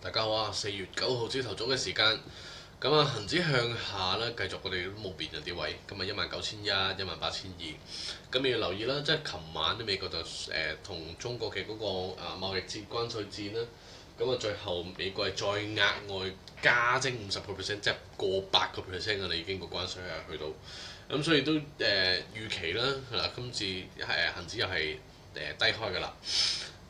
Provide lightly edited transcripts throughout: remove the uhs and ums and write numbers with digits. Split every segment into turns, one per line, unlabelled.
大家好啊！4月9號朝頭早嘅時間，咁啊恒指向下咧，繼續我哋都冇變啊啲位，今日19,100、18,200，咁你要留意啦，即係琴晚咧美國就同中國嘅嗰個貿易戰關稅戰啦，咁啊最後美國係再額外加徵50%，即係過100%㗎啦，已經個關稅係去到，咁所以都預期啦，嗱今次恒指又係低開㗎啦。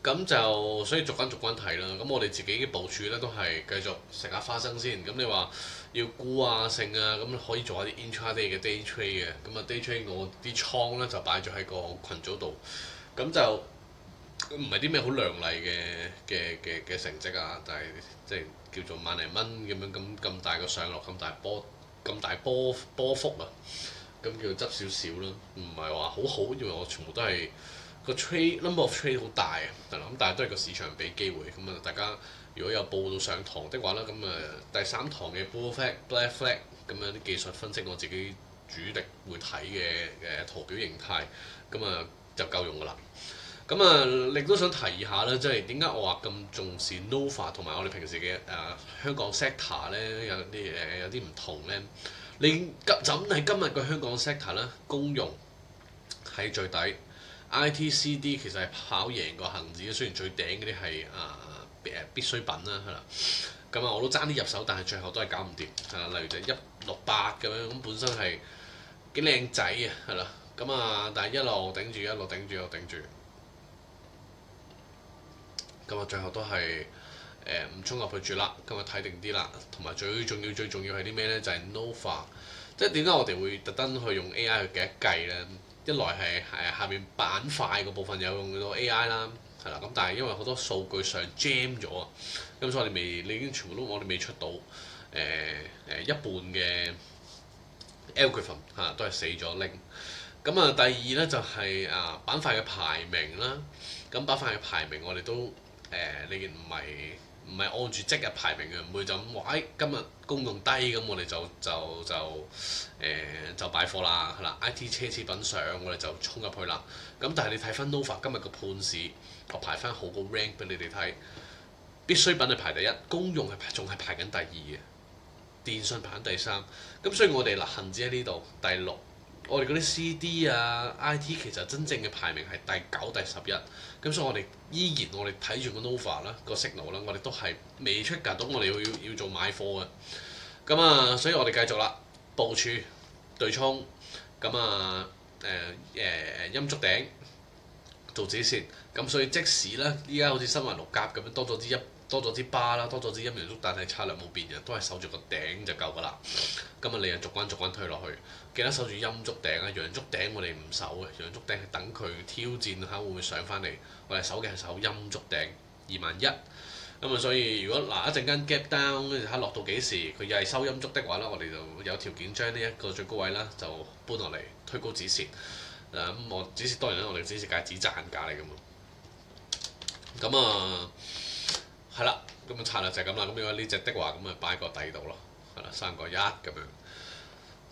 咁就所以逐間睇啦。咁我哋自己嘅部署咧都係繼續食下花生先。咁你話要沽啊剩啊，咁可以做下啲 intraday 嘅 day trade 嘅。咁啊 day trade 我啲倉咧就擺咗喺個群組度。咁就唔係啲咩好亮麗嘅成績啊，但係即係叫做萬零蚊咁樣咁大個上落，咁大波幅啊。咁叫執少少啦，唔係話好，因為我全部都係。個 trade number of trade 好大啊，咁但係都係個市場俾機會，咁啊大家如果有報到上堂的話咧，咁啊第3堂嘅 bull flag、black flag 咁樣啲技術分析，我自己主力會睇嘅圖表形態，咁啊就夠用㗎啦。咁啊，亦都想提下咧，即係點解我話咁重視 Nova 同埋我哋平時嘅香港 sector 咧，有啲唔同咧。你就係今日個香港 sector 咧，公用係最底。ITCD 其實係跑贏個恒指，雖然最頂嗰啲係必需品啦，係啦。咁我都爭啲入手，但係最後都係搞唔掂。例如就168咁樣，咁本身係幾靚仔啊，係啦。但係一路頂住，又頂住。最後都係唔衝入去住啦。今日睇定啲啦，同埋最重要係啲咩咧？就係 Nova。即係點解我哋會特登去用 AI 去計一計咧？一來係下面板塊個部分有用到 AI 啦，係啦，咁但係因為好多數據上 jam 咗啊，咁所以你已經全部我哋未出到一半嘅 algorithm 都係死咗拎。第二咧就係板塊嘅排名啦，咁板塊嘅排名我哋都你唔係按住即日排名嘅，唔會就咁話今日公用低咁，我哋就擺貨啦，係啦。IT 奢侈品上，我哋就衝入去啦。咁但係你睇翻 Nova 今日個盤市，我排翻好個 rank 俾你哋睇。必需品係排第一，公用仲係排緊第二嘅，電信排緊第3。咁所以我哋恒指喺呢度第6。我哋嗰啲 CD IT 其實真正嘅排名係第9、第11，咁所以我哋我哋睇住個 Nova 啦，個 signal 啦，我哋都係未出格到，我哋要做買貨嘅。所以我哋繼續啦，部署對沖，陰燭頂做止蝕，咁所以即使咧依家好似新華六甲咁樣多咗支巴啦，多咗支陰陽燭，但係策略冇變嘅，都係守住個頂就夠㗎啦。你就逐關推落去，記得守住陰燭頂啊！陽燭頂我哋唔守嘅，陽燭頂係等佢挑戰下會唔會上翻嚟，我哋守嘅係守陰燭頂21。所以如果一陣間 gap down 跟住睇落到幾時，佢又係收陰燭的話咧，我哋就有條件將呢一個最高位啦就搬落嚟推高止蝕。我止蝕當然啦，我哋止蝕價係止賺價嚟㗎嘛。係啦，策略就係咁啦。如果呢隻的話，咁擺個底度咯，係啦，3個1咁樣。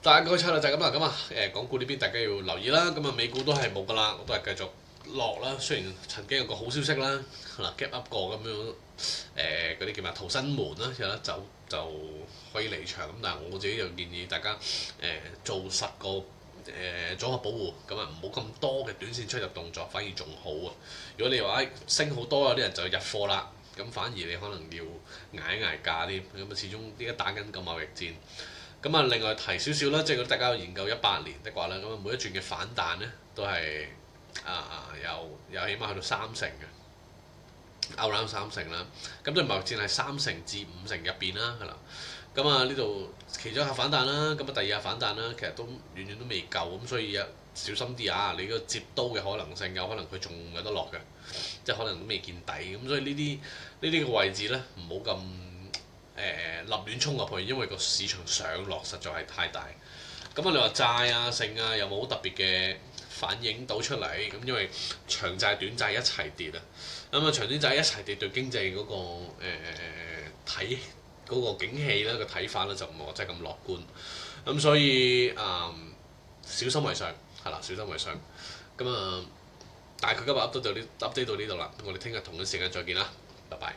大概策略就係咁啦。港股呢邊大家要留意啦。美股都係冇㗎啦，我都係繼續落啦。雖然曾經有個好消息啦，係啦 gap up 過咁樣，嗰啲叫咩逃生門啦，有得走就可以離場。咁但係我自己就建議大家做實個組合保護，唔好咁多嘅短線出入動作，反而仲好啊。如果你話升好多，有啲人就入貨啦。反而你可能要捱一捱價啲，始終依家打緊個貿易戰。另外提少少啦，即係大家有研究18年的話咧，每一轉嘅反彈咧都係有起碼去到3成嘅，around 3成啦。對貿易戰係3成至5成入邊啦，係啦。呢度其中一下反彈啦，第二下反彈啦，其實都遠遠都未夠，所以小心啲啊！你個接刀嘅可能性有可能佢仲有得落嘅，即係可能都未見底。所以呢啲嘅位置咧，唔好咁立亂衝入去，因為個市場上落實在係太大。你話債剩又冇好特別嘅反映到出嚟，因為長債短債一齊跌啊。長短債一齊跌對經濟嗰個睇嗰個景氣咧個睇法咧就唔係話真係咁樂觀。所以小心為上。係啦，小心為上。大概今日 update 到呢度啦，我哋聽日同一時間再見啦，拜拜。